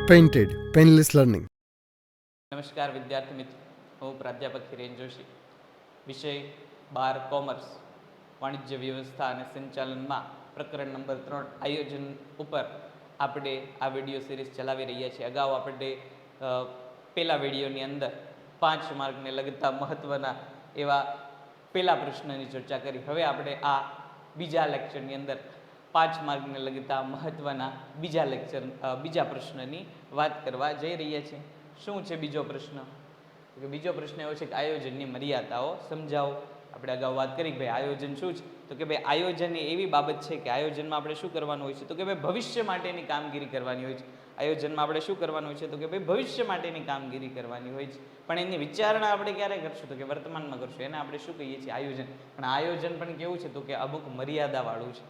Painted Painless Learning. નમસ્કાર વિદ્યાર્થી મિત્રો, હું પ્રાધ્યાપક હિરેન જોશી. વિષય 12 કોમર્સ, વાણિજ્ય વ્યવસ્થા અને સંચાલનમાં પ્રકરણ નંબર 3 આયોજન ઉપર આપણે આ વિડીયો સિરીઝ ચલાવી રહ્યા છીએ. અગાઉ આપણે પહેલા વિડીયોની અંદર 5 માર્કને લગતા મહત્ત્વના એવા પહેલા પ્રશ્નની ચર્ચા કરી. હવે આપણે આ બીજા લેક્ચરની અંદર 5 માર્કને લગતા મહત્ત્વના બીજા પ્રશ્નની વાત કરવા જઈ રહ્યા છીએ. શું છે બીજો પ્રશ્ન? બીજો પ્રશ્ન એવો છે કે આયોજનની મર્યાદાઓ સમજાવો. આપણે અગાઉ વાત કરી કે ભાઈ આયોજન શું છે, તો કે ભાઈ આયોજન એ એવી બાબત છે કે આયોજનમાં આપણે શું કરવાનું હોય છે, તો કે ભાઈ ભવિષ્ય માટેની કામગીરી કરવાની હોય છે. આયોજનમાં આપણે શું કરવાનું હોય છે, તો કે ભાઈ ભવિષ્ય માટેની કામગીરી કરવાની હોય છે. પણ એની વિચારણા આપણે ક્યારે કરશું, તો કે વર્તમાનમાં કરશું. એને આપણે શું કહીએ છીએ? આયોજન. પણ આયોજન પણ કેવું છે, તો કે અમુક મર્યાદાવાળું છે.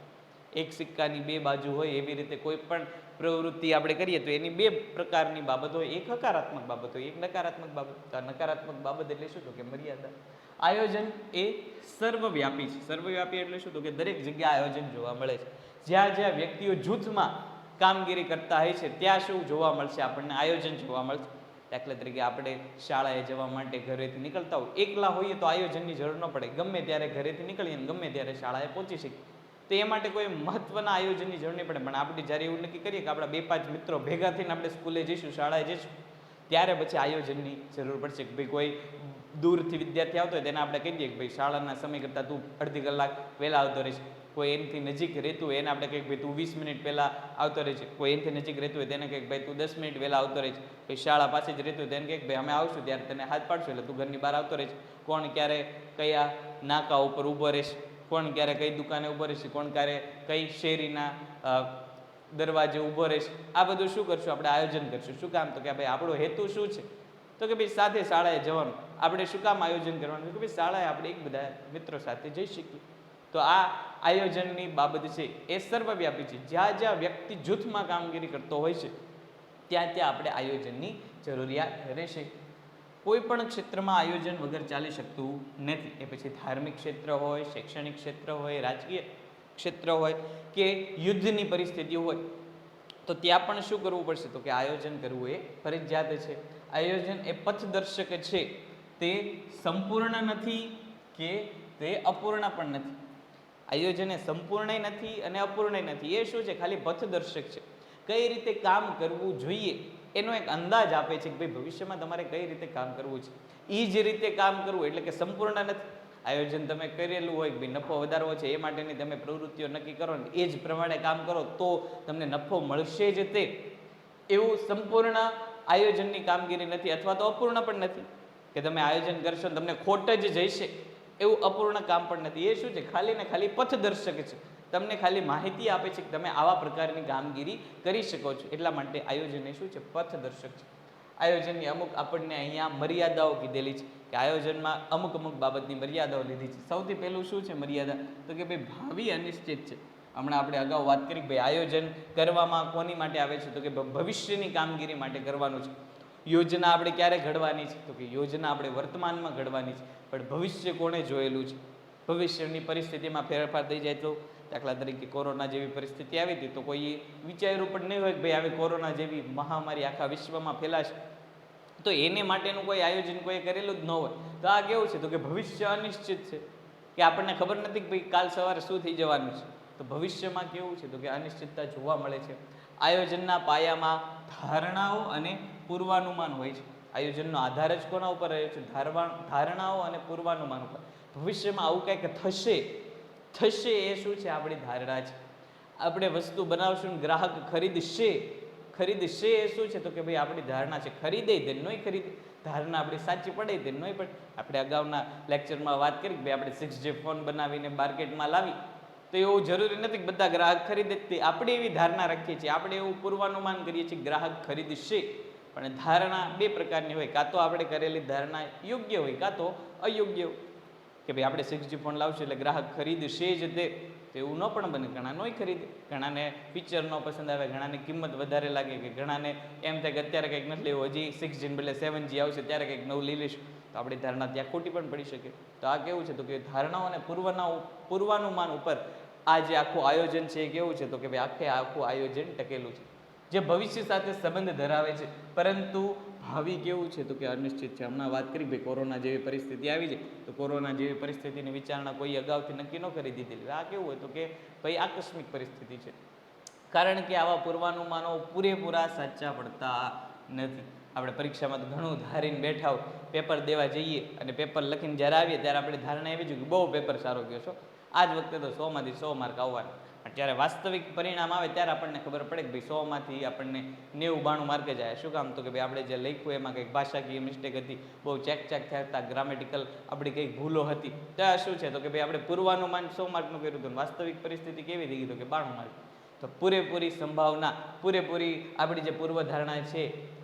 એક સિક્કાની બે બાજુ હોય એવી રીતે કોઈ પણ પ્રવૃત્તિ આપણે કરીએ તો એની બે પ્રકારની બાબત હોય. એક હકારાત્મક બાબત હોય, એક નકારાત્મક બાબત. તો નકારાત્મક બાબત એટલે શું, તો કે મર્યાદા. આયોજન એ સર્વવ્યાપી છે. સર્વવ્યાપી એટલે શું, તો કે દરેક જગ્યાએ આયોજન જોવા મળે છે. જ્યાં જ્યાં વ્યક્તિઓ જૂથમાં કામગીરી કરતા હોય છે ત્યાં શું જોવા મળશે? આપણને આયોજન જોવા મળશે. દાખલા તરીકે આપણે શાળાએ જવા માટે ઘરેથી નીકળતા હોય, એકલા હોઈએ તો આયોજનની જરૂર ન પડે. ગમે ત્યારે ઘરેથી નીકળીએ ને ગમે ત્યારે શાળાએ પહોંચી શકીએ. તો એ માટે કોઈ મહત્વના આયોજનની જરૂર નહીં પડે. પણ આપણે જ્યારે એવું નક્કી કરીએ કે આપણા 2-5 મિત્રો ભેગા થઈને આપણે સ્કૂલે જઈશું, શાળાએ જઈશું, ત્યારે પછી આયોજનની જરૂર પડશે. કે ભાઈ કોઈ દૂરથી વિદ્યાર્થી આવતો હોય તેને આપણે કહી દઈએ કે ભાઈ શાળાના સમય કરતાં તું અડધી કલાક વહેલા આવતો રહીશ. કોઈ એનાથી નજીક રહેતું હોય એને આપણે કહીએ ભાઈ તું 20 મિનિટ પહેલાં આવતો રહેશે. કોઈ એનાથી નજીક રહેતું હોય તેને કહે ભાઈ તું 10 મિનિટ વહેલા આવતો રહીશ. ભાઈ શાળા પાસે જ રહેતું હોય તેને કહે ભાઈ અમે આવશું ત્યારે તને હાથ પાડશું એટલે તું ઘરની બહાર આવતો રહીશ. કોણ ક્યારે કયા નાકા ઉપર ઊભો રહેશે, કોણ ક્યારે કઈ દુકાને ઊભો રહેશે, કોણ ક્યારે કઈ શેરીના દરવાજે ઊભો રહેશે. આ બધું શું કરશું? આપણે આયોજન કરશું. શું કામ? તો કે ભાઈ આપણો હેતુ શું છે, તો કે ભાઈ સાથે શાળાએ જવાનું. આપણે શું કામ આયોજન કરવાનું? કે ભાઈ શાળાએ આપણે એક બધા મિત્રો સાથે જઈ શકીએ. તો આ આયોજનની બાબત છે એ સર્વવ્યાપી છે. જ્યાં જ્યાં વ્યક્તિ જૂથમાં કામગીરી કરતો હોય છે ત્યાં ત્યાં આપણે આયોજનની જરૂરિયાત રહેશે. કોઈ પણ ક્ષેત્રમાં આયોજન વગર ચાલી શકતું નથી. એ પછી ધાર્મિક ક્ષેત્ર હોય, શૈક્ષણિક ક્ષેત્ર હોય, રાજકીય ક્ષેત્ર હોય કે યુદ્ધની પરિસ્થિતિ હોય, તો ત્યાં પણ શું કરવું પડશે? તો કે આયોજન કરવું એ ફરજિયાત છે. આયોજન એ પથદર્શક છે. તે સંપૂર્ણ નથી કે તે અપૂર્ણ પણ નથી. આયોજન એ સંપૂર્ણ નથી અને અપૂર્ણ નથી. એ શું છે? ખાલી પથદર્શક છે. કઈ રીતે કામ કરવું જોઈએ એનો એક અંદાજ આપે છે કે ભાઈ ભવિષ્યમાં તમારે કઈ રીતે કામ કરવું છે. એ જ રીતે કામ કરવું એટલે કે સંપૂર્ણ નથી. આયોજન તમે કરેલું હોય કે ભાઈ નફો વધારવો છે એ માટેની તમે પ્રવૃત્તિઓ નક્કી કરો ને એ જ પ્રમાણે કામ કરો તો તમને નફો મળશે જ. તે એવું સંપૂર્ણ આયોજનની કામગીરી નથી, અથવા તો અપૂર્ણ પણ નથી કે તમે આયોજન કરશો તમને ખોટ જ જઈશે, એવું અપૂર્ણ કામ પણ નથી. એ શું છે? ખાલી ને ખાલી પથદર્શક છે. તમને ખાલી માહિતી આપે છે કે તમે આવા પ્રકારની કામગીરી કરી શકો છો. એટલા માટે આયોજન એ શું છે? પથદર્શક છે. આયોજનની અમુક આપણને અહીંયા મર્યાદાઓ કીધેલી છે કે આયોજનમાં અમુક બાબતની મર્યાદાઓ લીધી છે. સૌથી પહેલું શું છે મર્યાદા? તો કે ભાઈ ભાવિ અનિશ્ચિત છે. હમણાં આપણે અગાઉ વાત કરી કે ભાઈ આયોજન કરવામાં કોની માટે આવે છે? તો કે ભવિષ્યની કામગીરી માટે કરવાનું છે. યોજના આપણે ક્યારે ઘડવાની છે? તો કે યોજના આપણે વર્તમાનમાં ઘડવાની છે. પણ ભવિષ્ય કોણે જોયેલું છે? ભવિષ્યની પરિસ્થિતિમાં ફેરફાર થઈ જાય તો, દાખલા તરીકે કોરોના જેવી પરિસ્થિતિ આવી હતી તો કોઈ વિચાર્યું પણ નહીં હોય કે ભાઈ આવી કોરોના જેવી મહામારી આખા વિશ્વમાં ફેલાશે, તો એને માટેનું કોઈ આયોજન કોઈ કરેલું જ ન હોય. તો આ કેવું છે? તો કે ભવિષ્ય અનિશ્ચિત છે, કે આપણને ખબર નથી કે ભાઈ કાલ સવારે શું થઈ જવાનું છે. તો ભવિષ્યમાં કેવું છે? તો કે અનિશ્ચિતતા જોવા મળે છે. આયોજનના પાયામાં ધારણાઓ અને પૂર્વાનુમાન હોય છે. આયોજનનો આધાર જ કોના ઉપર રહે છે? ધારણાઓ અને પૂર્વાનુમાન ઉપર. ભવિષ્યમાં આવું કંઈક થશે એ શું છે? આપણી ધારણા છે. આપણે વસ્તુ બનાવશું ને ગ્રાહક ખરીદશે એ શું છે? તો કે ભાઈ આપણી ધારણા છે. ખરીદે તે નહીં ખરીદે, ધારણા આપણી સાચી પડે તે નહીં પડે. આપણે અગાઉના લેક્ચરમાં વાત કરી કે ભાઈ આપણે 6G ફોન બનાવીને માર્કેટમાં લાવી તો એવું જરૂરી નથી કે બધા ગ્રાહક ખરીદે. આપણે એવી ધારણા રાખીએ છીએ, આપણે એવું પૂર્વાનુમાન કરીએ છીએ ગ્રાહક ખરીદશે. પણ ધારણા બે પ્રકારની હોય. કાં તો આપણે કરેલી ધારણા યોગ્ય હોય, કાં તો અયોગ્ય હોય. કે ભાઈ આપણે 6G ફોન લાવશું એટલે ગ્રાહક ખરીદશે જ તે, તો એવું ન પણ બને. ઘણા નહીં ખરીદે, ઘણાને ફીચર ન પસંદ આવે, ઘણાને કિંમત વધારે લાગે, કે ઘણાને એમ થાય કે અત્યારે કંઈક નથી લેવું, હજી 6G બદલે 7G આવશે ત્યારે કંઈક નવું લઈ લઈશું. તો આપણી ધારણા ત્યાં ખોટી પણ પડી શકે. તો આ કેવું છે? તો કે ધારણાઓ અને પૂર્વાનુમાન ઉપર આ જે આખું આયોજન છે એ કેવું છે? તો કે ભાઈ આખું આયોજન ટકેલું છે. જે ભવિષ્ય સાથે સંબંધ ધરાવે છે, પરંતુ ભાવિ કેવું છે તો કે અનિશ્ચિત છે. હમણાં વાત કરી ભાઈ કોરોના જેવી પરિસ્થિતિ આવી છે, તો કોરોના જેવી પરિસ્થિતિની વિચારણા કોઈ અગાઉથી નક્કી ન કરી દીધેલી. આ કેવું હોય તો કે ભાઈ આકસ્મિક પરિસ્થિતિ છે, કારણ કે આવા પૂર્વાનુમાનો પૂરેપૂરા સાચા પડતા નથી. આપણે પરીક્ષામાં તો ઘણું ધારીને બેઠા હોય, પેપર દેવા જઈએ અને પેપર લખીને જ્યારે આવીએ ત્યારે આપણે ધારણા એવી છે કે બહુ પેપર સારો ગયો છો, આ જ વખતે તો 100માંથી 100 માર્ક આવવાના. જ્યારે વાસ્તવિક પરિણામ આવે ત્યારે આપણને ખબર પડે કે ભાઈ 100માંથી આપણને 90-92 માર્ક જ આવ્યા. શું કામ તો કે ભાઈ આપણે જે લખ્યું એમાં કંઈક ભાષાકીય મિસ્ટેક હતી, બહુ ચેક થયા હતા, ગ્રામેટિકલ આપણી કંઈક ભૂલો હતી. તો આ શું છે તો કે ભાઈ આપણે પૂર્વાનુમાન 100 માર્કનું કર્યું હતું, વાસ્તવિક પરિસ્થિતિ કેવી થઈ ગઈ તો કે 92 માર્ક. તો પૂરેપૂરી સંભાવના, પૂરેપૂરી આપણી જે પૂર્વધારણા છે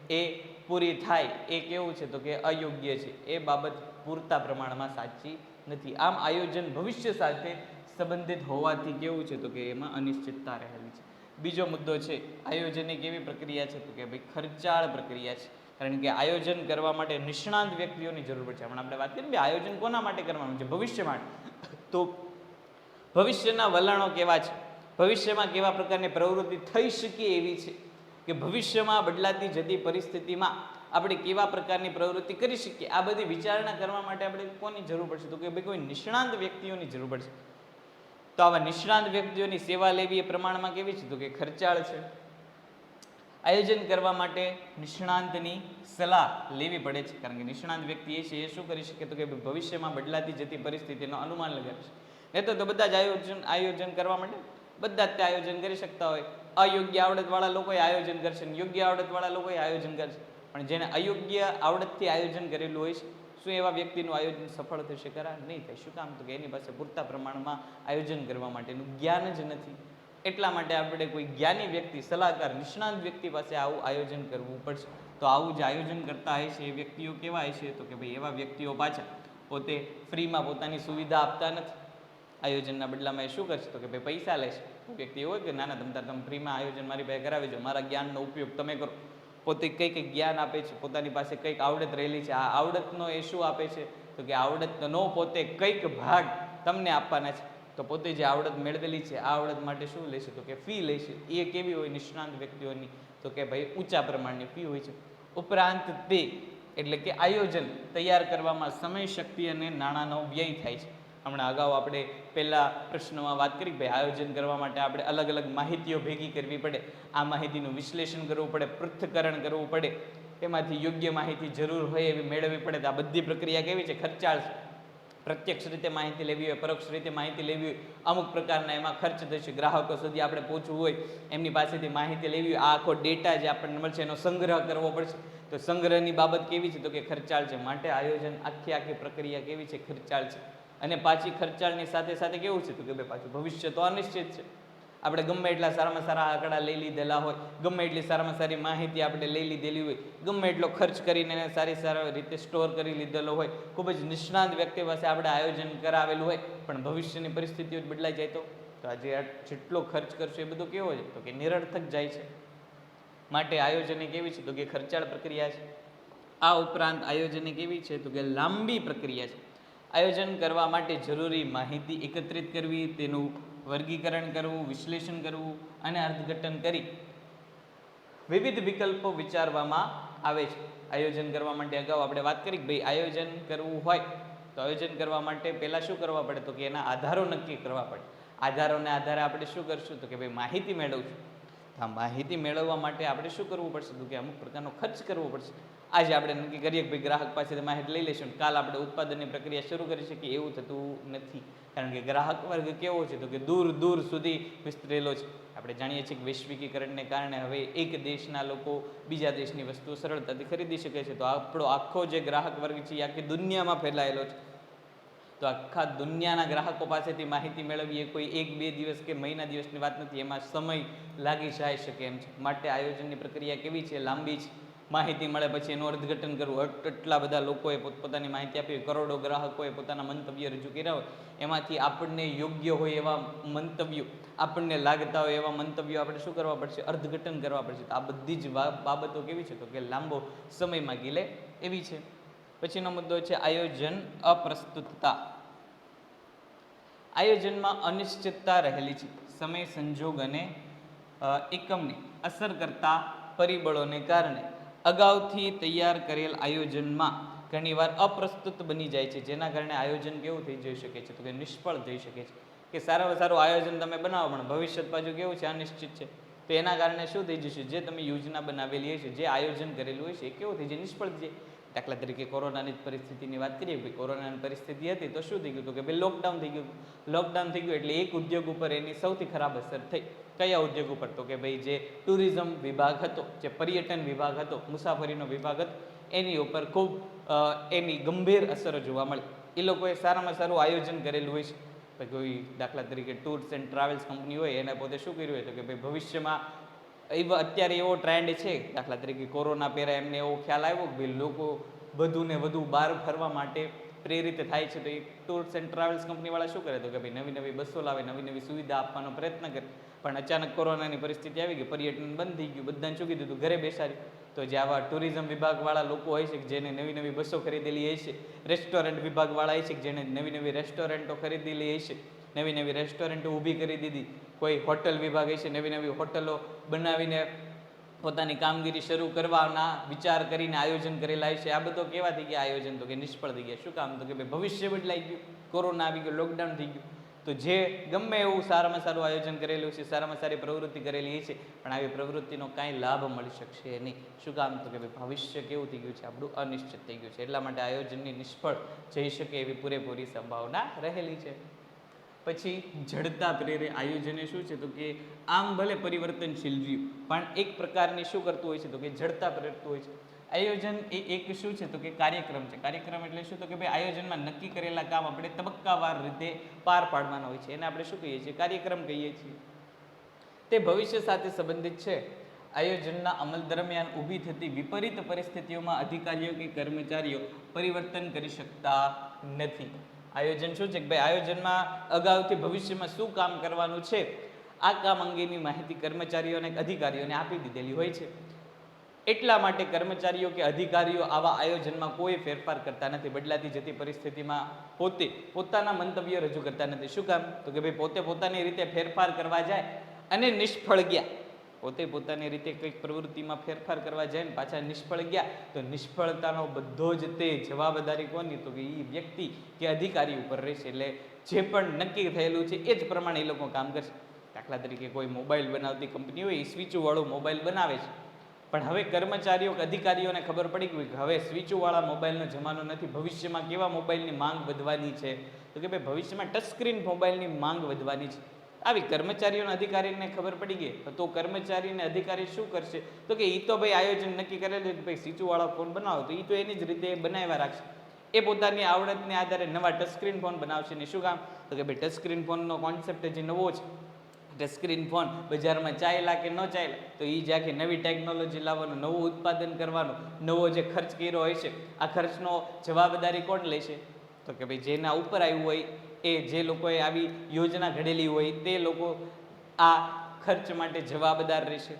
એ પૂરી થાય એ કેવું છે તો કે અયોગ્ય છે, એ બાબત પૂરતા પ્રમાણમાં સાચી નથી. આમ આયોજન ભવિષ્ય સાથે સંબંધિત હોવાથી કેવું છે તો કે એમાં અનિશ્ચિતતા રહેલી છે. બીજો મુદ્દો છે, આયોજન એક એવી પ્રક્રિયા છે તો કે ભાઈ ખર્ચાળ પ્રક્રિયા છે, કારણ કે આયોજન કરવા માટે નિષ્ણાંત વ્યક્તિઓની જરૂર પડે છે. હમણાં આપણે વાત કરીએ ને આયોજન કોના માટે કરવાનું છે, ભવિષ્ય માટે. તો ભવિષ્યના વલણો કેવા છે, ભવિષ્યમાં કેવા પ્રકારની પ્રવૃત્તિ થઈ શકે એવી છે, કે ભવિષ્યમાં બદલાતી જતી પરિસ્થિતિમાં આપણે કેવા પ્રકારની પ્રવૃત્તિ કરી શકીએ, આ બધી વિચારણા કરવા માટે આપણે કોની જરૂર પડશે તો કે ભાઈ કોઈ નિષ્ણાંત વ્યક્તિઓની જરૂર પડશે. તો આવા નિષ્ણાંત વ્યક્તિઓની સેવા લેવી એ પ્રમાણમાં કેવી છે તો કે ખર્ચાળ છે. આયોજન કરવા માટે નિષ્ણાંતની સલાહ લેવી પડે છે, કારણ કે નિષ્ણાંત વ્યક્તિ એ છે એ શું કરી શકે તો કે ભવિષ્યમાં બદલાતી જતી પરિસ્થિતિનો અનુમાન લગાવી શકે. નહીં તો બધા જ આયોજન કરવા માટે બધા જ તે આયોજન કરી શકતા હોય. અયોગ્ય આવડતવાળા લોકોએ આયોજન કરશે, યોગ્ય આવડતવાળા લોકોએ આયોજન કરશે, પણ જેને અયોગ્ય આવડતથી આયોજન કરેલું હોય છે, શું એવા વ્યક્તિનું આયોજન સફળ થશે ખરા? નહીં થાય. શું કામ તો કે એની પાસે પૂરતા પ્રમાણમાં આયોજન કરવા માટેનું જ્ઞાન જ નથી. એટલા માટે આપણે કોઈ જ્ઞાની વ્યક્તિ, સલાહકાર, નિષ્ણાંત વ્યક્તિ પાસે આવું આયોજન કરવું પડશે. તો આવું જે આયોજન કરતા હોય છે એ વ્યક્તિઓ કેવા હોય છે તો કે ભાઈ એવા વ્યક્તિઓ પાછા પોતે ફ્રીમાં પોતાની સુવિધા આપતા નથી. આયોજનના બદલામાં એ શું કરશે તો કે ભાઈ પૈસા લેશે. વ્યક્તિ હોય કે નાના તમે ફ્રીમાં આયોજન મારી પાસે કરાવી દો, મારા જ્ઞાનનો ઉપયોગ તમે કરો. પોતે કંઈક જ્ઞાન આપે છે, પોતાની પાસે કંઈક આવડત રહેલી છે, આ આવડતનો એ શું આપે છે તો કે આવડતનો પોતે કંઈક ભાગ તમને આપવાના છે. તો પોતે જે આવડત મેળવેલી છે આ આવડત માટે શું લેશે તો કે ફી લેશે. એ કેવી હોય નિષ્ણાંત વ્યક્તિઓની તો કે ભાઈ ઊંચા પ્રમાણની ફી હોય છે. ઉપરાંત તે એટલે કે આયોજન તૈયાર કરવામાં સમય, શક્તિ અને નાણાંનો વ્યય થાય છે. હમણાં અગાઉ આપણે પહેલા પ્રશ્નમાં વાત કરી ભાઈ આયોજન કરવા માટે આપણે અલગ અલગ માહિતીઓ ભેગી કરવી પડે, આ માહિતીનું વિશ્લેષણ કરવું પડે, પૃથ્થકરણ કરવું પડે, એમાંથી યોગ્ય માહિતી જરૂર હોય એવી મેળવવી પડે. તો આ બધી પ્રક્રિયા કેવી છે? ખર્ચાળ છે. પ્રત્યક્ષ રીતે માહિતી લેવી હોય, પરોક્ષ રીતે માહિતી લેવી હોય, અમુક પ્રકારના એમાં ખર્ચ થશે. ગ્રાહકો સુધી આપણે પહોંચવું હોય, એમની પાસેથી માહિતી લેવી હોય, આ આખો ડેટા જે આપણને મળશે એનો સંગ્રહ કરવો પડશે. તો સંગ્રહની બાબત કેવી છે તો કે ખર્ચાળ છે. માટે આયોજન આખી પ્રક્રિયા કેવી છે? ખર્ચાળ છે. અને પાછી ખર્ચાળની સાથે સાથે કેવું છે તો કે ભાઈ પાછું ભવિષ્ય તો અનિશ્ચિત છે. આપણે ગમે એટલા સારામાં સારા આંકડા લઈ લીધેલા હોય, ગમે એટલી સારામાં સારી માહિતી આપણે લઈ લીધેલી હોય, ગમે એટલો ખર્ચ કરીને એને સારી રીતે સ્ટોર કરી લીધેલો હોય, ખૂબ જ નિષ્ણાંત વ્યક્તિ પાસે આપણે આયોજન કરાવેલું હોય, પણ ભવિષ્યની પરિસ્થિતિઓ બદલાઈ જાય તો આજે જેટલો ખર્ચ કરશો એ બધું કેવો છે તો કે નિરર્થક જાય છે. માટે આયોજન કેવી છે તો કે ખર્ચાળ પ્રક્રિયા છે. આ ઉપરાંત આયોજન કેવી છે તો કે લાંબી પ્રક્રિયા છે. આયોજન કરવા માટે જરૂરી માહિતી એકત્રિત કરવી, તેનું વર્ગીકરણ કરવું, વિશ્લેષણ કરવું અને અર્થઘટન કરી વિવિધ વિકલ્પો વિચારવામાં આવે છે. આયોજન કરવા માટે અગાઉ આપણે વાત કરી કે ભાઈ આયોજન કરવું હોય તો આયોજન કરવા માટે પહેલાં શું કરવા પડે તો કે એના આધારો નક્કી કરવા પડે. આધારોને આધારે આપણે શું કરશું તો કે ભાઈ માહિતી મેળવશું. આ માહિતી મેળવવા માટે આપણે શું કરવું પડશે તો કે અમુક પ્રકારનો ખર્ચ કરવો પડશે. આજે આપણે નક્કી કરીએ કે ભાઈ ગ્રાહક પાસેથી માહિતી લઈ લઈશું, કાલ આપણે ઉત્પાદનની પ્રક્રિયા શરૂ કરી શકીએ, એવું થતું નથી. કારણ કે ગ્રાહક વર્ગ કેવો છે તો કે દૂર દૂર સુધી વિસ્તરેલો છે. આપણે જાણીએ છીએ કે વૈશ્વિકીકરણને કારણે હવે એક દેશના લોકો બીજા દેશની વસ્તુઓ સરળતાથી ખરીદી શકે છે. તો આપણો આખો જે ગ્રાહક વર્ગ છે એ આખી દુનિયામાં ફેલાયેલો છે. તો આખા દુનિયાના ગ્રાહકો પાસેથી માહિતી મેળવી એ કોઈ 1-2 દિવસ કે મહિના દિવસની વાત નથી, એમાં સમય લાગી જાય શકે એમ છે. માટે આયોજનની પ્રક્રિયા કેવી છે? લાંબી છે. માહિતી મળે પછી એનું અર્થઘટન કરવું. એટલા બધા લોકોએ પોતપોતાની માહિતી આપી, કરોડો ગ્રાહકોએ પોતાના મંતવ્ય રજૂ કર્યા હોય, એમાંથી આપણને યોગ્ય હોય એવા મંતવ્યો, આપણને લાગતા હોય એવા મંતવ્યો આપણે શું કરવા પડશે? અર્થઘટન કરવા પડશે. આ બધી જ બાબતો કેવી છે તો કે લાંબો સમય માગી લે એવી છે. પછીનો મુદ્દો છે આયોજન અપ્રસ્તુતતા. આયોજનમાં અનિશ્ચિતતા રહેલી છે. સમય, સંજોગ અને એકમને અસર કરતા પરિબળોને કારણે અગાઉથી તૈયાર કરેલ આયોજનમાં ઘણીવાર અપ્રસ્તુત બની જાય છે, જેના કારણે આયોજન કેવું થઈ જઈ શકે છે તો કે નિષ્ફળ થઈ શકે છે. કે સારામાં સારું આયોજન તમે બનાવો પણ ભવિષ્ય બાજુ કેવું છે, અનિશ્ચિત છે, તો એના કારણે શું થઈ જશે, જે તમે યોજના બનાવેલી હશે, જે આયોજન કરેલું હોય છે એ કેવું થઈ જાય, નિષ્ફળ થઈ જાય. દાખલા તરીકે કોરોનાની જ પરિસ્થિતિની વાત કરીએ, ભાઈ કોરોનાની પરિસ્થિતિ હતી તો શું થઈ ગયું હતું કે ભાઈ લોકડાઉન થઈ ગયું. લોકડાઉન થઈ ગયું એટલે એક ઉદ્યોગ ઉપર એની સૌથી ખરાબ અસર થઈ. કયા ઉદ્યોગ ઉપર, તો કે ભાઈ જે ટુરિઝમ વિભાગ હતો, જે પર્યટન વિભાગ હતો, મુસાફરીનો વિભાગ હતો, એની ઉપર ખૂબ એની ગંભીર અસરો જોવા મળી. એ લોકોએ સારામાં સારું આયોજન કરેલું હોય છે. કોઈ દાખલા તરીકે ટૂર્સ એન્ડ ટ્રાવેલ્સ કંપની હોય એને પોતે શું કર્યું હોય તો કે ભાઈ ભવિષ્યમાં અત્યારે એવો ટ્રેન્ડ છે, દાખલા તરીકે કોરોના પહેલા એમને એવો ખ્યાલ આવ્યો કે ભાઈ લોકો વધુ ને વધુ બહાર ફરવા માટે પ્રેરિત થાય છે, તો એ ટૂર્સ એન્ડ ટ્રાવેલ્સ કંપનીવાળા શું કરે તો કે ભાઈ નવી નવી બસો લાવે, નવી નવી સુવિધા આપવાનો પ્રયત્ન કરે. પણ અચાનક કોરોનાની પરિસ્થિતિ આવી ગઈ, પર્યટન બંધ થઈ ગયું, બધાને શું કીધું હતું ઘરે બેસાડી. તો જે આવા ટુરિઝમ વિભાગવાળા લોકો હોય છે કે જેને નવી નવી બસો ખરીદેલી હોય છે, રેસ્ટોરન્ટ વિભાગવાળા હોય છે કે જેને નવી નવી રેસ્ટોરન્ટો ખરીદેલી હોય છે, નવી નવી રેસ્ટોરન્ટો ઊભી કરી દીધી, કોઈ હોટલ વિભાગ હોય છે નવી નવી હોટલો બનાવીને પોતાની કામગીરી શરૂ કરવાના વિચાર કરીને આયોજન કરેલા હોય છે. આ બધો કેવા થઈ ગયા આયોજન તો કે નિષ્ફળ થઈ ગયા. શું કામ તો કે ભાઈ ભવિષ્ય બદલાઈ ગયું, કોરોના આવી ગયો, લોકડાઉન થઈ ગયું. તો જે ગમે એવું સારામાં સારું આયોજન કરેલું છે, સારામાં સારી પ્રવૃત્તિ કરેલી છે, પણ આવી પ્રવૃત્તિનો કાંઈ લાભ મળી શકશે નહીં. શું કામ તો કે ભાઈ ભવિષ્ય કેવું થઈ ગયું છે, આપણું અનિશ્ચિત થઈ ગયું છે. એટલા માટે આયોજનની નિષ્ફળ જઈ શકે એવી પૂરેપૂરી સંભાવના રહેલી છે. પછી જડતા પ્રેરે આયોજન એ શું છે તો કે આમ ભલે પરિવર્તનશીલ રહ્યું પણ એક પ્રકારની શું કરતું હોય છે તો કે જડતા પ્રેરતું હોય છે. આયોજન એ એક શું છે તો કે કાર્યક્રમ છે. કાર્યક્રમ એટલે શું તો કે ભાઈ આયોજનમાં નક્કી કરેલા કામ આપણે તબક્કાવાર રીતે પાર પાડવાના હોય છે, એને આપણે શું કહીએ છીએ, કાર્યક્રમ કહીએ છીએ. તે ભવિષ્ય સાથે સંબંધિત છે. આયોજનના અમલ દરમિયાન ઊભી થતી વિપરીત પરિસ્થિતિઓમાં અધિકારીઓ કે કર્મચારીઓ પરિવર્તન કરી શકતા નથી. આયોજન શું છે કે ભાઈ આયોજનમાં અગાઉથી ભવિષ્યમાં શું કામ કરવાનું છે, આ કામ અંગેની માહિતી કર્મચારીઓ અને અધિકારીઓને આપી દીધેલી હોય છે. એટલા માટે કર્મચારીઓ કે અધિકારીઓ આવા આયોજનમાં કોઈ ફેરફાર કરતા નથી. બદલાતી જતી પરિસ્થિતિમાં પોતે પોતાના મંતવ્યો રજૂ કરતા નથી. શું કામ તો કે ભાઈ પોતે પોતાની રીતે ફેરફાર કરવા જાય અને નિષ્ફળ ગયા, પોતે પોતાની રીતે કંઈક પ્રવૃત્તિમાં ફેરફાર કરવા જાય ને પાછા નિષ્ફળ ગયા, તો નિષ્ફળતાનો બધો જ તે જવાબદારી કોની તો કે એ વ્યક્તિ કે અધિકારી ઉપર રહેશે. એટલે જે પણ નક્કી થયેલું છે એ જ પ્રમાણે એ લોકો કામ કરશે. દાખલા તરીકે કોઈ મોબાઈલ બનાવતી કંપની હોય, એ સ્વિચવાળો મોબાઈલ બનાવે છે, પણ હવે કર્મચારીઓ કે અધિકારીઓને ખબર પડી ગઈ કે હવે સ્વિચવાળા મોબાઈલનો જમાનો નથી, ભવિષ્યમાં કેવા મોબાઈલની માંગ વધવાની છે તો કે ભાઈ ભવિષ્યમાં ટચ સ્ક્રીન મોબાઈલની માંગ વધવાની છે. આવી કર્મચારીઓને અધિકારીને ખબર પડી ગઈ, તો કર્મચારીને અધિકારી શું કરશે તો કે એ તો ભાઈ આયોજન નક્કી કરેલું કે ભાઈ સ્વિચવાળા ફોન બનાવો, તો એ તો એની જ રીતે બનાવ્યા રાખશે. એ પોતાની આવડતને આધારે નવા ટચસ્ક્રીન ફોન બનાવશે ને. શું કામ તો કે ભાઈ ટચસ્ક્રીન ફોનનો કોન્સેપ્ટ જે નવો છે, ટચસ્ક્રીન ફોન બજારમાં ચાલ્યા કે ન ચાલ્યા, તો એ જે આખી નવી ટેકનોલોજી લાવવાનું, નવું ઉત્પાદન કરવાનું, નવો જે ખર્ચ કર્યો હોય છે, આ ખર્ચનો જવાબદારી કોણ લેશે તો કે ભાઈ જેના ઉપર આવ્યું હોય, એ જે લોકોએ આવી યોજના ઘડેલી હોય તે લોકો આ ખર્ચ માટે જવાબદાર રહેશે.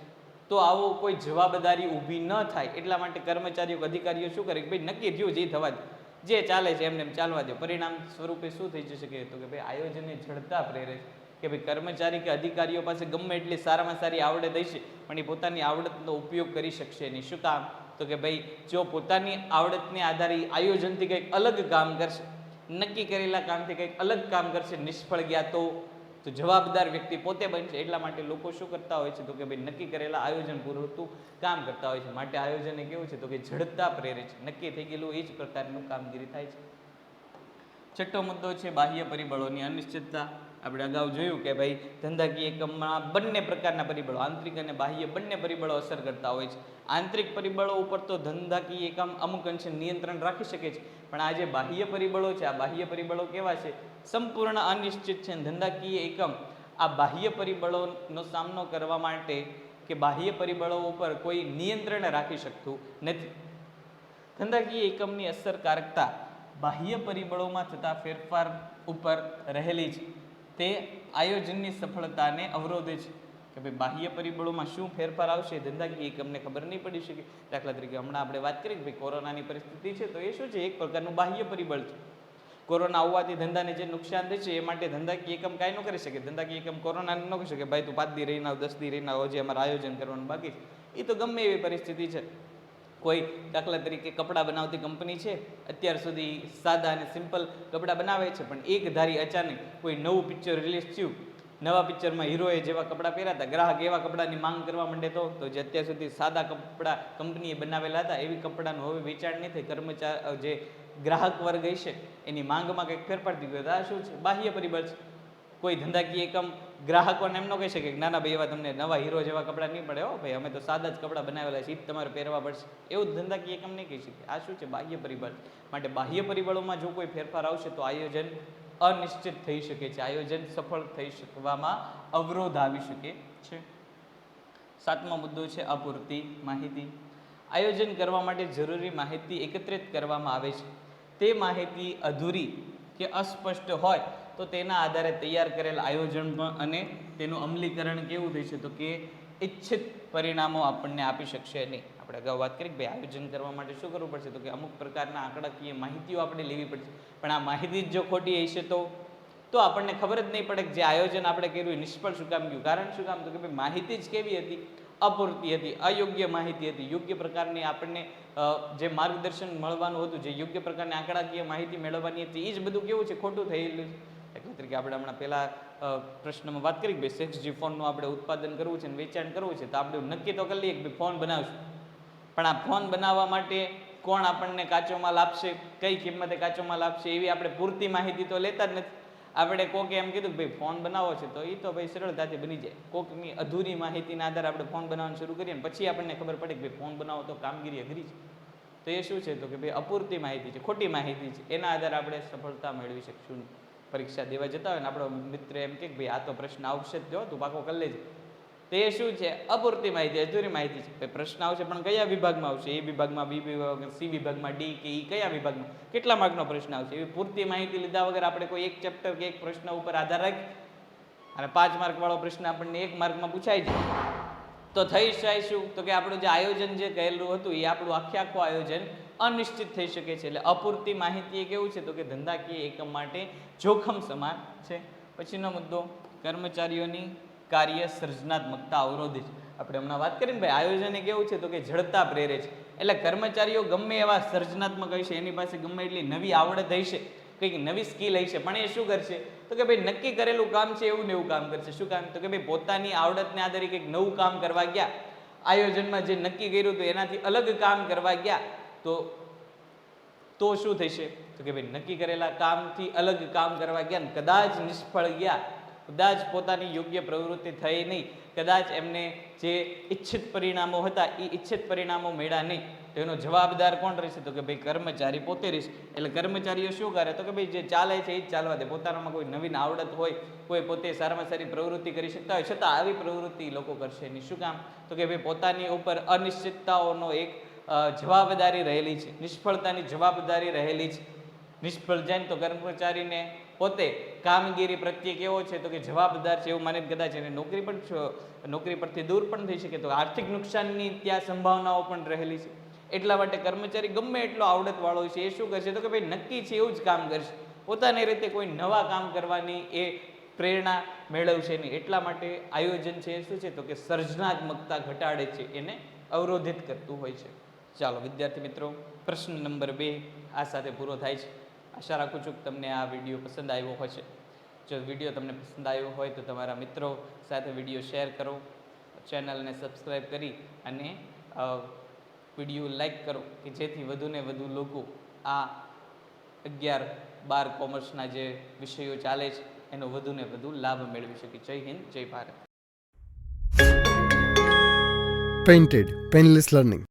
તો આવો કોઈ જવાબદારી ઊભી ન થાય એટલા માટે કર્મચારીઓ અધિકારીઓ શું કરે કે ભાઈ નક્કી થયું જે થવા દે, જે ચાલે છે એમને એમ ચાલવા દે. પરિણામ સ્વરૂપે શું થઈ જશે તો કે ભાઈ આયોજનની જડતા પ્રેરે કે ભાઈ કર્મચારી કે અધિકારીઓ પાસે ગમે એટલી સારામાં સારી આવડત હશે પણ એ પોતાની આવડતનો ઉપયોગ કરી શકશે નહીં. શું કામ તો કે ભાઈ જો પોતાની આવડતને આધારે આયોજનથી કંઈક અલગ કામ કરશે, નક્કી કરેલા કામથી કંઈક અલગ કામ કરશે, નિષ્ફળ ગયા તો જવાબદાર વ્યક્તિ પોતે બનશે. એટલા માટે લોકો શું કરતા હોય છે તો કે ભાઈ નક્કી કરેલા આયોજન પૂરતું કામ કરતા હોય છે. માટે આયોજન એ કેવું છે તો કે જડતા પ્રેરે છે. નક્કી થઈ ગયેલું એ જ પ્રકારનું કામગીરી થાય છે. છઠ્ઠો મુદ્દો છે બાહ્ય પરિબળોની અનિશ્ચિતતા. આપણે અગાઉ જોયું કે ભાઈ ધંધાકીય એકમમાં બંને પ્રકારના પરિબળો, આંતરિક અને બાહ્ય બંને પરિબળો અસર કરતા હોય છે. આંતરિક પરિબળો ઉપર તો ધંધાકીય એકમ અમુક અંશે નિયંત્રણ રાખી શકે છે, પણ આ જે બાહ્ય પરિબળો છે, આ બાહ્ય પરિબળો કેવા છે, સંપૂર્ણ અનિશ્ચિત છે. ધંધાકીય એકમ આ બાહ્ય પરિબળોનો સામનો કરવા માટે કે બાહ્ય પરિબળો ઉપર કોઈ નિયંત્રણ રાખી શકતું નથી. ધંધાકીય એકમની અસરકારકતા બાહ્ય પરિબળોમાં થતા ફેરફાર ઉપર રહેલી છે. તે આયોજનની સફળતાને અવરોધે છે કે ભાઈ બાહ્ય પરિબળોમાં શું ફેરફાર આવશે ધંધાકીય એકમને ખબર નહીં પડી શકે. દાખલા તરીકે હમણાં આપણે વાત કરીએ કે ભાઈ કોરોનાની પરિસ્થિતિ છે, તો એ શું છે, એક પ્રકારનું બાહ્ય પરિબળ છે. કોરોના આવવાથી ધંધાને જે નુકસાન થશે એ માટે ધંધાકીય એકમ કાંઈ ન કરી શકે. ધંધાકીય એકમ કોરોનાને ન કહી શકે ભાઈ તું 5 દી રહીને આવ, 10 દી રહીને આવ, જે અમારે આયોજન કરવાનું બાકી છે. એ તો ગમે એવી પરિસ્થિતિ છે. કોઈ દાખલા તરીકે કપડાં બનાવતી કંપની છે, અત્યાર સુધી સાદા અને સિમ્પલ કપડાં બનાવે છે, પણ એક ધારી અચાનક કોઈ નવું પિક્ચર રિલીઝ થયું, નવા પિક્ચરમાં હીરોએ જેવા કપડાં પહેર્યા હતા, ગ્રાહક એવા કપડાની માંગ કરવા માંડે તો જે અત્યાર સુધી સાદા કપડાં કંપનીએ બનાવેલા હતા એવી કપડાનું હવે વેચાણ નહીં થાય. કર્મચારી જે ગ્રાહક વર્ગ હશે એની માંગમાં કંઈક ફેરફાર થઈ ગયો. આ શું છે? બાહ્ય પરિબળ છે. કોઈ ધંધાકીય એકમ ગ્રાહકોને એમ ન કહી શકે કે ના ના ભાઈ એવા તમને નવા હીરો જેવા કપડાં નહીં પડે, હો ભાઈ અમે તો સાદા જ કપડાં બનાવેલા છે, એ જ તમારે પહેરવા પડશે, એવું ધંધાકીય એકમ નહીં કહી શકે. આ શું છે? બાહ્ય પરિબળ. માટે બાહ્ય પરિબળોમાં જો કોઈ ફેરફાર આવશે તો આયોજન અનિશ્ચિત થઈ શકે છે, આયોજન સફળ થઈ શકવામાં અવરોધ આવી શકે છે. 7મો મુદ્દો છે અપૂરતી માહિતી. આયોજન કરવા માટે જરૂરી માહિતી એકત્રિત કરવામાં આવે છે. તે માહિતી અધૂરી કે અસ્પષ્ટ હોય તો તેના આધારે તૈયાર કરેલ આયોજન પણ અને તેનું અમલીકરણ કેવું થઈ છે તો કે ઈચ્છિત પરિણામો આપણને આપી શકશે નહીં. આપણે અગાઉ વાત કરી કે ભાઈ આયોજન કરવા માટે શું કરવું પડશે તો કે અમુક પ્રકારના આંકડાકીય માહિતીઓ આપણે લેવી પડશે, પણ આ માહિતી જ જો ખોટી હશે તો આપણને ખબર જ નહીં પડે કે જે આયોજન આપણે કર્યું એ નિષ્ફળ શું કામ ગયું. કારણ શું કામ તો કે ભાઈ માહિતી જ કેવી હતી? અપૂરતી હતી, અયોગ્ય માહિતી હતી. યોગ્ય પ્રકારની આપણને જે માર્ગદર્શન મળવાનું હતું, જે યોગ્ય પ્રકારની આંકડાકીય માહિતી મેળવવાની હતી, એ જ બધું કેવું છે? ખોટું થયેલું છે. દાખલા તરીકે આપણે હમણાં પહેલા પ્રશ્નમાં વાત કરી કે ભાઈ 6G ફોનનું આપણે ઉત્પાદન કરવું છે અને વેચાણ કરવું છે, તો આપણે નક્કી તો કરી લઈએ કે ભાઈ ફોન બનાવશું, પણ આ ફોન બનાવવા માટે કોણ આપણને કાચો માલ આપશે, કઈ કિંમતે કાચો માલ આપશે, એવી આપણે પૂરતી માહિતી તો લેતા જ નથી. આપણે કોકે એમ કીધું કે ભાઈ ફોન બનાવો છે તો એ તો ભાઈ સરળતાથી બની જાય. કોકની અધૂરી માહિતીના આધારે આપણે ફોન બનાવવાનું શરૂ કરીએ ને પછી આપણને ખબર પડે કે ભાઈ ફોન બનાવો તો કામગીરી અઘરી છે, તો એ શું છે તો કે ભાઈ અપૂરતી માહિતી છે, ખોટી માહિતી છે. એના આધારે આપણે સફળતા મેળવી શકશું નહીં. પરીક્ષા દેવા જતા હોય ને આપણો મિત્ર એમ કે ભાઈ આ તો પ્રશ્ન આવશે જ, જો તું પાકો કરી લેજે, તો એ શું છે? અપૂરતી માહિતી, અધૂરી માહિતી છે. પ્રશ્ન આવશે પણ કયા વિભાગમાં આવશે? એ વિભાગમાં, બી વિભાગમાં, સી વિભાગમાં, ડી કે ઈ કયા વિભાગમાં, કેટલા માર્કનો પ્રશ્ન આવશે? એવી પૂરતી માહિતી લીધા વગર આપણે કોઈ એક ચેપ્ટર કે એક પ્રશ્ન ઉપર આધાર રાખી અને 5 માર્ક વાળો પ્રશ્ન આપણને 1 માર્કમાં પૂછાઈ જાય તો થઈ જાય શું તો કે આપણું જે આયોજન જે કહેલું હતું એ આપણું આખું આયોજન અનિશ્ચિત થઈ શકે છે. એટલે અપૂરતી માહિતી એ કેવું છે તો કે ધંધાકીય એકમ માટે જોખમ સમાન છે. પછીનો મુદ્દો કર્મચારીઓની કાર્ય સર્જનાત્મકતા અવરોધે છે. આપણે હમણાં વાત કરીને ભાઈ આયોજન એ કેવું છે તો કે જડતા પ્રેરે છે. એટલે કર્મચારીઓ ગમે એવા સર્જનાત્મક હશે, એની પાસે ગમે એટલી નવી આવડત હશે, કંઈક નવી સ્કિલ હશે, પણ એ શું કરશે તો કે ભાઈ નક્કી કરેલું કામ છે એવું ને એવું કામ કરશે. શું કામ તો કે ભાઈ પોતાની આવડતને આધારે કંઈક નવું કામ કરવા ગયા, આયોજનમાં જે નક્કી કર્યું હતું એનાથી અલગ કામ કરવા ગયા તો શું થશે તો કે ભાઈ નક્કી કરેલા કામથી અલગ કામ કરવા ગયા ને કદાચ નિષ્ફળ ગયા, કદાચ પોતાની યોગ્ય પ્રવૃત્તિ થઈ નહીં, કદાચ એમને જે ઈચ્છિત પરિણામો હતા એ ઈચ્છિત પરિણામો મળ્યા નહીં, તો એનો જવાબદાર કોણ રહેશે તો કે ભાઈ કર્મચારી પોતે રહેશે. એટલે કર્મચારીઓ શું કરે તો કે ભાઈ જે ચાલે છે એ જ ચાલવા દે. પોતાનામાં કોઈ નવીન આવડત હોય, કોઈ પોતે સારામાં સારી પ્રવૃત્તિ કરી શકતા હોય, છતાં આવી પ્રવૃત્તિ લોકો કરશે નહીં. શું કામ તો કે ભાઈ પોતાની ઉપર અનિશ્ચિતતાઓનો એક જવાબદારી રહેલી છે, નિષ્ફળતાની જવાબદારી રહેલી છે. નિષ્ફળ જાય તો કર્મચારીને પોતે કામગીરી પ્રત્યે કેવો છે તો કે જવાબદાર છે એવું માનીને કદાચ એને નોકરી પરથી દૂર પણ થઈ શકે, તો આર્થિક નુકસાનની ત્યાં સંભાવનાઓ પણ રહેલી છે. એટલા માટે કર્મચારી ગમે એટલો આવડત વાળો છે એ શું કરશે તો કે ભાઈ નક્કી છે એવું જ કામ કરશે, પોતાની રીતે કોઈ નવા કામ કરવાની એ પ્રેરણા મેળવશે નહીં. એટલા માટે આયોજન છે એ શું છે તો કે સર્જનાત્મકતા ઘટાડે છે, એને અવરોધિત કરતું હોય છે. ચાલો વિદ્યાર્થી મિત્રો, પ્રશ્ન નંબર 2 આ સાથે પૂરો થાય છે. આશા રાખું છું કે તમને આ વિડીયો પસંદ આવ્યો હશે. જો વિડીયો તમને પસંદ આવ્યો હોય તો તમારા મિત્રો સાથે વિડીયો શેર કરો, ચેનલને સબસ્ક્રાઈબ કરી અને વિડીયો લાઈક કરો કે જેથી વધુને વધુ લોકો આ 11-12 કોમર્સના જે વિષયો ચાલે છે એનો વધુને વધુ લાભ મેળવી શકે. જય હિન્દ, જય ભારત. Painted Painless Learning.